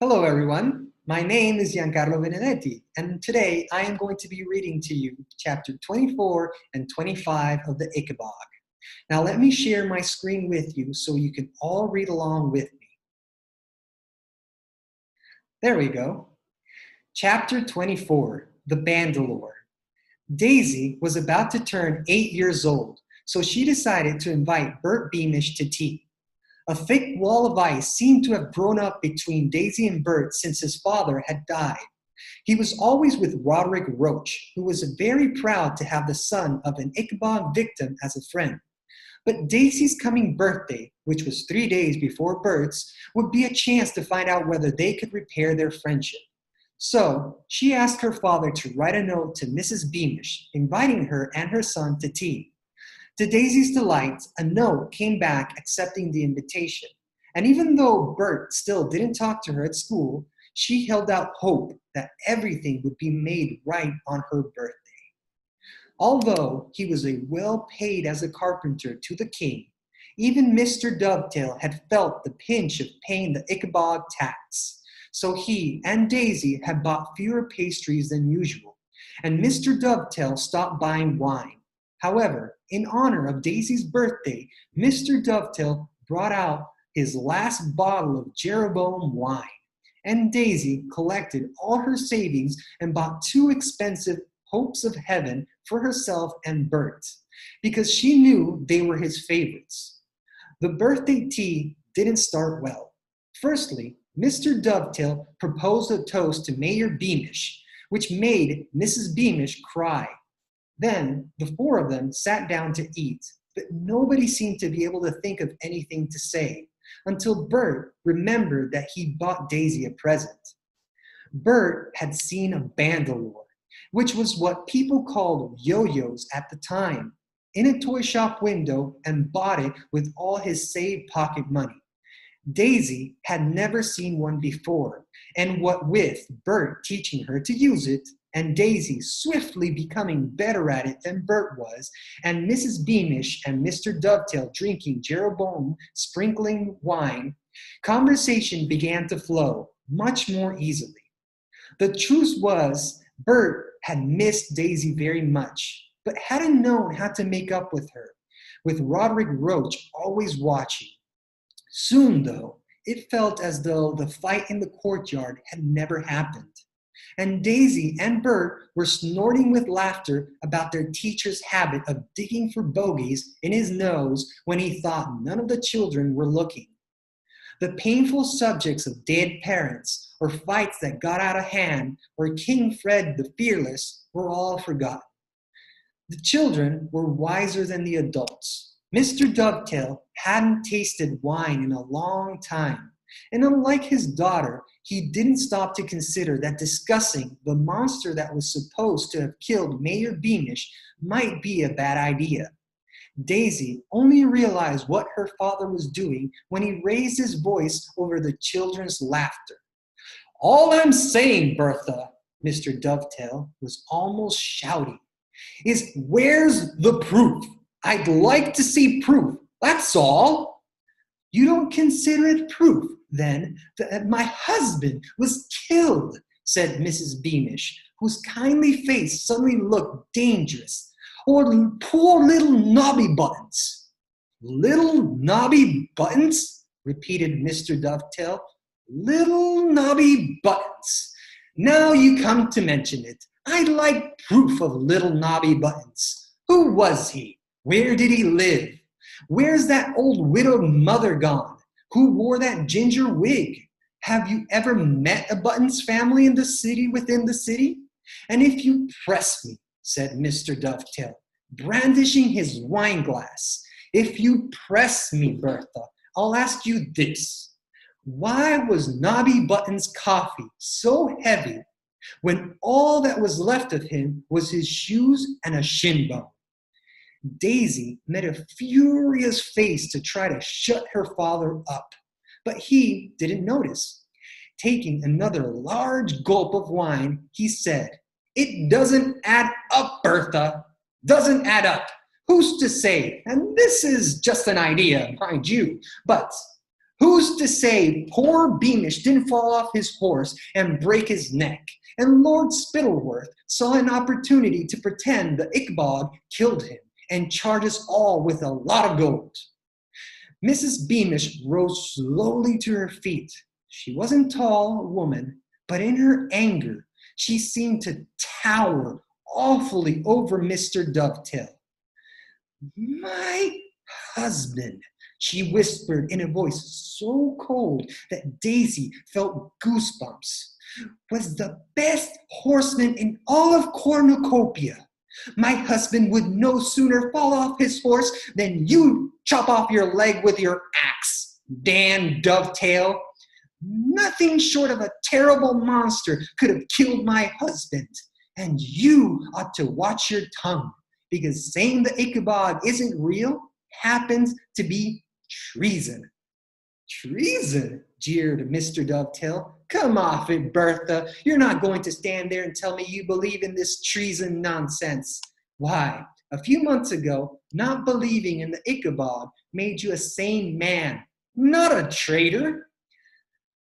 Hello everyone, my name is Giancarlo Benedetti, and today I am going to be reading to you chapter 24 and 25 of the Ickabog. Now let me share my screen with you so you can all read along with me. There we go. Chapter 24, The Bandolore. Daisy was about to turn 8 years old, so she decided to invite Bert Beamish to tea. A thick wall of ice seemed to have grown up between Daisy and Bert since his father had died. He was always with Roderick Roach, who was very proud to have the son of an Ickabog victim as a friend. But Daisy's coming birthday, which was 3 days before Bert's, would be a chance to find out whether they could repair their friendship. So she asked her father to write a note to Mrs. Beamish, inviting her and her son to tea. To Daisy's delight, a note came back accepting the invitation. And even though Bert still didn't talk to her at school, she held out hope that everything would be made right on her birthday. Although he was well paid as a carpenter to the king, even Mr. Dovetail had felt the pinch of paying the Ickabog tax. So he and Daisy had bought fewer pastries than usual, and Mr. Dovetail stopped buying wine. However, in honor of Daisy's birthday, Mr. Dovetail brought out his last bottle of Jeroboam wine, and Daisy collected all her savings and bought 2 expensive Hopes of Heaven for herself and Bert, because she knew they were his favorites. The birthday tea didn't start well. Firstly, Mr. Dovetail proposed a toast to Mayor Beamish, which made Mrs. Beamish cry. Then the 4 of them sat down to eat, but nobody seemed to be able to think of anything to say until Bert remembered that he'd bought Daisy a present. Bert had seen a bandolore, which was what people called yo-yos at the time, in a toy shop window and bought it with all his saved pocket money. Daisy had never seen one before, and what with Bert teaching her to use it, and Daisy swiftly becoming better at it than Bert was, and Mrs. Beamish and Mr. Dovetail drinking Jeroboam sprinkling wine, conversation began to flow much more easily. The truth was, Bert had missed Daisy very much, but hadn't known how to make up with her, with Roderick Roach always watching. Soon, though, it felt as though the fight in the courtyard had never happened. And Daisy and Bert were snorting with laughter about their teacher's habit of digging for bogeys in his nose when he thought none of the children were looking. The painful subjects of dead parents, or fights that got out of hand, or King Fred the Fearless were all forgotten. The children were wiser than the adults. Mr. Dovetail hadn't tasted wine in a long time, and unlike his daughter, he didn't stop to consider that discussing the monster that was supposed to have killed Mayor Beamish might be a bad idea. Daisy only realized what her father was doing when he raised his voice over the children's laughter. "All I'm saying, Bertha," Mr. Dovetail was almost shouting, "is where's the proof? I'd like to see proof, that's all." "You don't consider it proof, then, that my husband was killed," said Mrs. Beamish, whose kindly face suddenly looked dangerous. "Or poor little Nobby Buttons." "Little Nobby Buttons?" repeated Mr. Dovetail. "Little Nobby Buttons. Now you come to mention it, I'd like proof of little Nobby Buttons. Who was he? Where did he live? Where's that old widowed mother gone? Who wore that ginger wig? Have you ever met a Buttons family in the city within the city? And if you press me," said Mr. Dovetail, brandishing his wine glass, "if you press me, Bertha, I'll ask you this. Why was Nobby Buttons' coffee so heavy when all that was left of him was his shoes and a shin bone?" Daisy made a furious face to try to shut her father up, but he didn't notice. Taking another large gulp of wine, he said, "It doesn't add up, Bertha. Doesn't add up. Who's to say? And this is just an idea, mind you, but Who's to say poor Beamish didn't fall off his horse and break his neck? And Lord Spittleworth saw an opportunity to pretend the Ickabog killed him and charge us all with a lot of gold. Mrs. Beamish rose slowly to her feet. She wasn't tall, a woman, but in her anger, she seemed to tower awfully over Mr. Dovetail. My husband, she whispered in a voice so cold that Daisy felt goosebumps, was the best horseman in all of Cornucopia. My husband would no sooner fall off his horse than you chop off your leg with your axe, Dan Dovetail. Nothing short of a terrible monster could have killed my husband. And you ought to watch your tongue, because saying the Ickabog isn't real happens to be treason. Treason? Jeered Mr. Dovetail. Come off it, Bertha. You're not going to stand there and tell me you believe in this treason nonsense. Why, a few months ago, not believing in the Ickabog made you a sane man, not a traitor.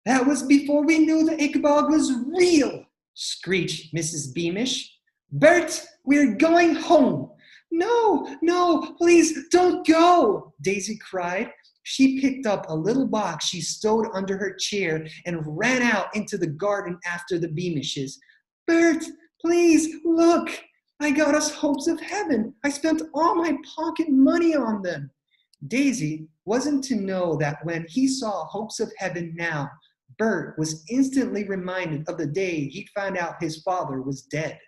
That was before we knew the Ickabog was real, screeched Mrs. Beamish. Bert, we're going home. No, please don't go, Daisy cried. She picked up a little box she stowed under her chair and ran out into the garden after the Beamishes. Bert, please, look. I got us hopes of heaven. I spent all my pocket money on them. Daisy wasn't to know that when he saw hopes of heaven now, Bert was instantly reminded of the day he found out his father was dead.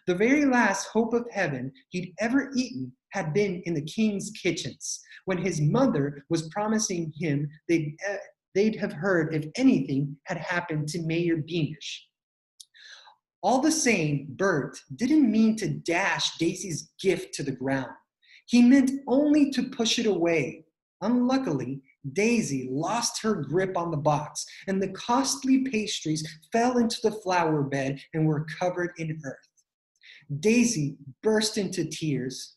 The very last hope of heaven he'd ever eaten had been in the king's kitchens, when his mother was promising him they'd have heard if anything had happened to Mayor Beamish. All the same, Bert didn't mean to dash Daisy's gift to the ground. He meant only to push it away. Unluckily, Daisy lost her grip on the box, and the costly pastries fell into the flower bed and were covered in earth. Daisy burst into tears.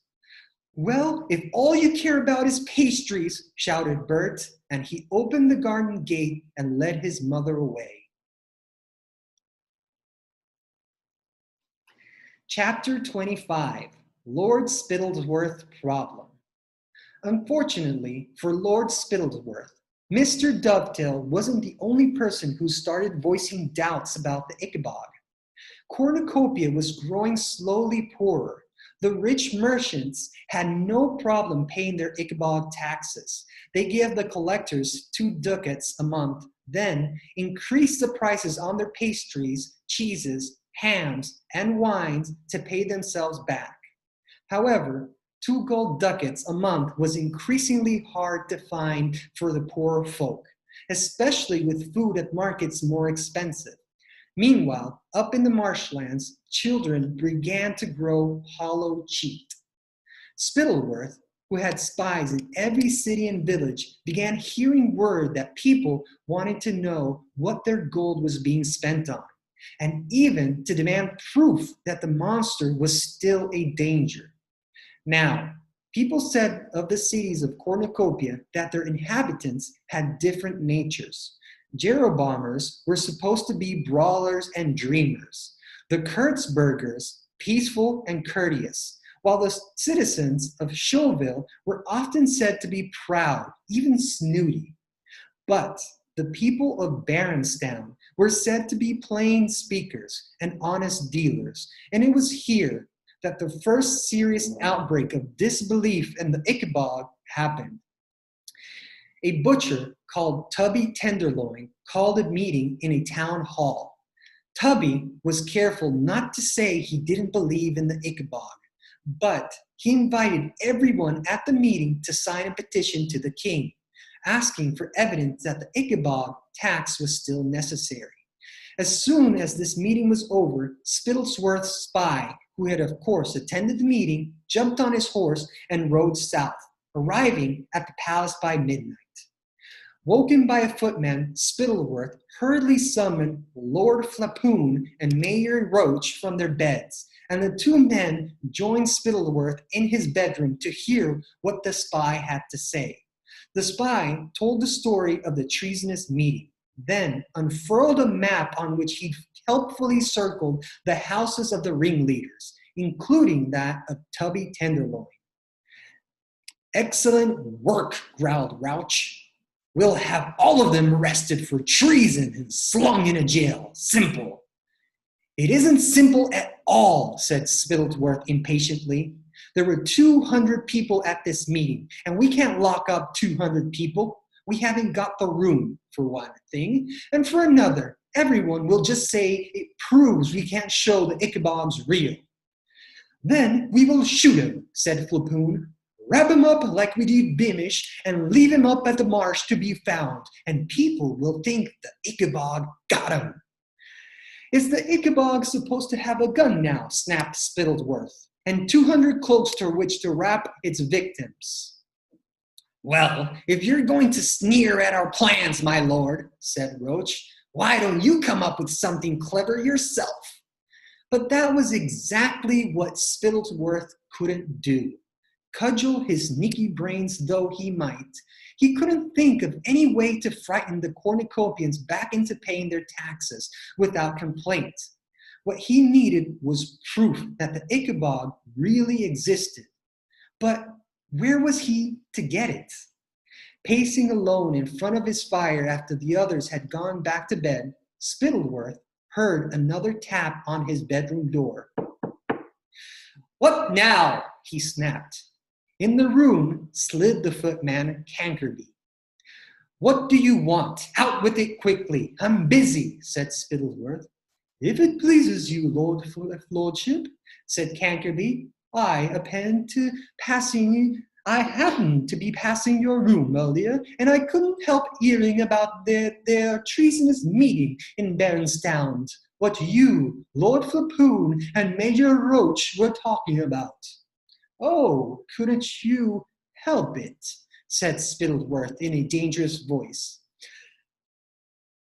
Well, if all you care about is pastries, shouted Bert, and he opened the garden gate and led his mother away. Chapter 25, Lord Spittleworth Problem. Unfortunately for Lord Spittleworth, Mr. Dovetail wasn't the only person who started voicing doubts about the Ickabog. Cornucopia was growing slowly poorer. The rich merchants had no problem paying their Ickabog taxes. They gave the collectors 2 ducats a month, then increased the prices on their pastries, cheeses, hams, and wines to pay themselves back. However, 2 gold ducats a month was increasingly hard to find for the poor folk, especially with food at markets more expensive. Meanwhile, up in the marshlands, children began to grow hollow-cheeked. Spittleworth, who had spies in every city and village, began hearing word that people wanted to know what their gold was being spent on, and even to demand proof that the monster was still a danger. Now, people said of the cities of Cornucopia that their inhabitants had different natures. Jeroboamers were supposed to be brawlers and dreamers. The Kurtzburgers, peaceful and courteous, while the citizens of Chauville were often said to be proud, even snooty. But the people of Baronstown were said to be plain speakers and honest dealers, and it was here that the first serious outbreak of disbelief in the Ickabog happened. A butcher called Tubby Tenderloin called a meeting in a town hall. Tubby was careful not to say he didn't believe in the Ickabog, but he invited everyone at the meeting to sign a petition to the king, asking for evidence that the Ickabog tax was still necessary. As soon as this meeting was over, Spittleworth's spy, who had of course attended the meeting, jumped on his horse and rode south, arriving at the palace by midnight. Woken by a footman, Spittleworth hurriedly summoned Lord Flapoon and Mayor Roach from their beds, and the 2 men joined Spittleworth in his bedroom to hear what the spy had to say. The spy told the story of the treasonous meeting, then unfurled a map on which he helpfully circled the houses of the ringleaders, including that of Tubby Tenderloin. "Excellent work," growled Rouch. "We'll have all of them arrested for treason and slung in a jail. Simple." "It isn't simple at all," said Spittleworth impatiently. "There were 200 people at this meeting, and we can't lock up 200 people. We haven't got the room, for one thing. And for another, everyone will just say it proves we can't show the Ickabog's real." "Then we will shoot him," said Flapoon. "Wrap him up like we did Beamish and leave him up at the marsh to be found, and people will think the Ickabog got him." "Is the Ickabog supposed to have a gun now?" snapped Spittleworth, "and 200 cloaks to which to wrap its victims?" "Well, if you're going to sneer at our plans, my lord," said Roach, "why don't you come up with something clever yourself?" But that was exactly what Spittleworth couldn't do. Cudgel his sneaky brains though he might, he couldn't think of any way to frighten the cornucopians back into paying their taxes without complaint. What he needed was proof that the Ickabog really existed. But where was he to get it? Pacing alone in front of his fire after the others had gone back to bed, Spittleworth heard another tap on his bedroom door. "What now?" he snapped. In the room slid the footman Cankerby. "What do you want? Out with it quickly. I'm busy," said Spittleworth. "If it pleases you, lordship," said Cankerby, I happened to be passing your room earlier, and I couldn't help hearing about their treasonous meeting in Baronstown, what you, Lord Flapoon, and Major Roach were talking about." "Oh, couldn't you help it?" said Spittleworth in a dangerous voice.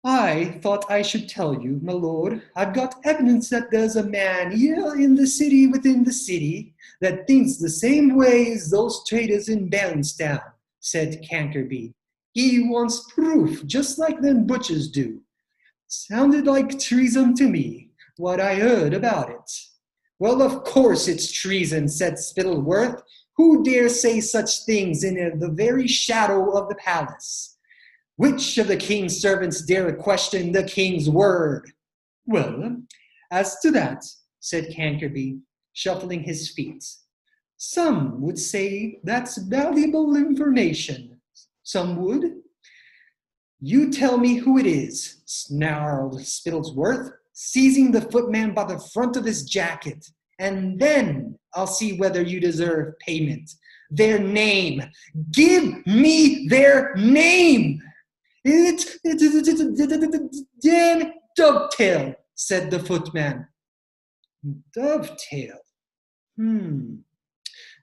"I thought I should tell you, my lord. I've got evidence that there's a man here in the city within the city that thinks the same way as those traders in Baronstown," said Cankerby. "He wants proof, just like them butchers do. Sounded like treason to me, what I heard about it." "Well, of course it's treason," said Spittleworth. "Who dare say such things in the very shadow of the palace? Which of the king's servants dare question the king's word?" "Well, as to that," said Cankerby, shuffling his feet, "some would say that's valuable information. Some would." "You tell me who it is," snarled Spittleworth, seizing the footman by the front of his jacket, "and then I'll see whether you deserve payment. Their name. Give me their name." It's Dan Dovetail," said the footman. "Dovetail.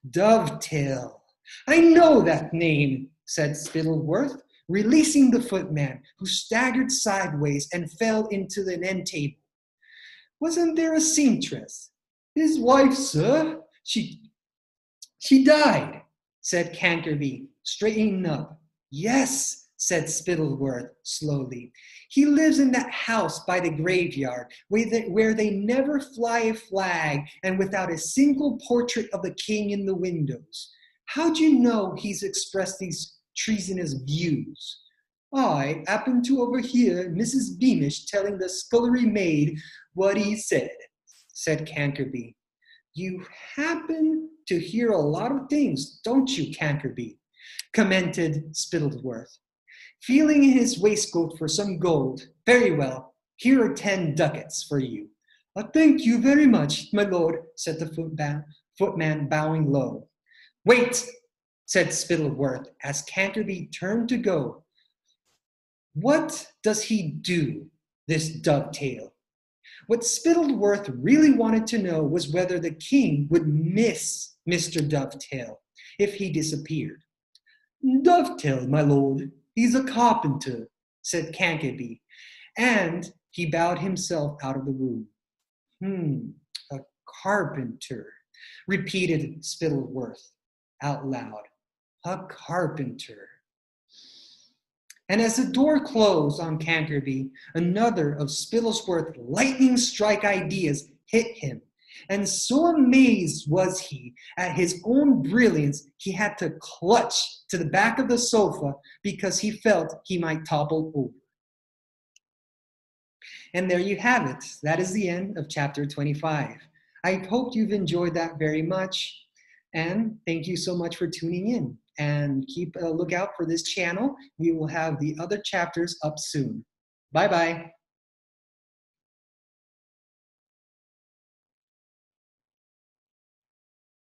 Dovetail. I know that name," said Spittleworth, releasing the footman, who staggered sideways and fell into the end table. "Wasn't there a seamstress?" "His wife, sir. She died," said Cankerby, straightening up. "Yes," said Spittleworth slowly. "He lives in that house by the graveyard where they never fly a flag and without a single portrait of the king in the windows. How'd you know he's expressed these treasonous views?" "I happened to overhear Mrs. Beamish telling the scullery maid what he said," said Cankerby. "You happen to hear a lot of things, don't you, Cankerby?" commented Spittleworth, feeling in his waistcoat for some gold. "Very well, here are 10 ducats for you." "Thank you very much, my lord," said the footman, bowing low. "Wait," said Spittleworth, as Cankerby turned to go. "What does he do, this Dovetail?" What Spittleworth really wanted to know was whether the king would miss Mr. Dovetail if he disappeared. "Dovetail, my lord, he's a carpenter," said Cankerby, and he bowed himself out of the room. A carpenter," repeated Spittleworth out loud. "A carpenter. And as the door closed on Cankerby, another of Spittlesworth's lightning strike ideas hit him. And so amazed was he at his own brilliance, he had to clutch to the back of the sofa because he felt he might topple over. And there you have it. That is the end of chapter 25. I hope you've enjoyed that very much. And thank you so much for tuning in. And keep a lookout for this channel. We will have the other chapters up soon. Bye-bye.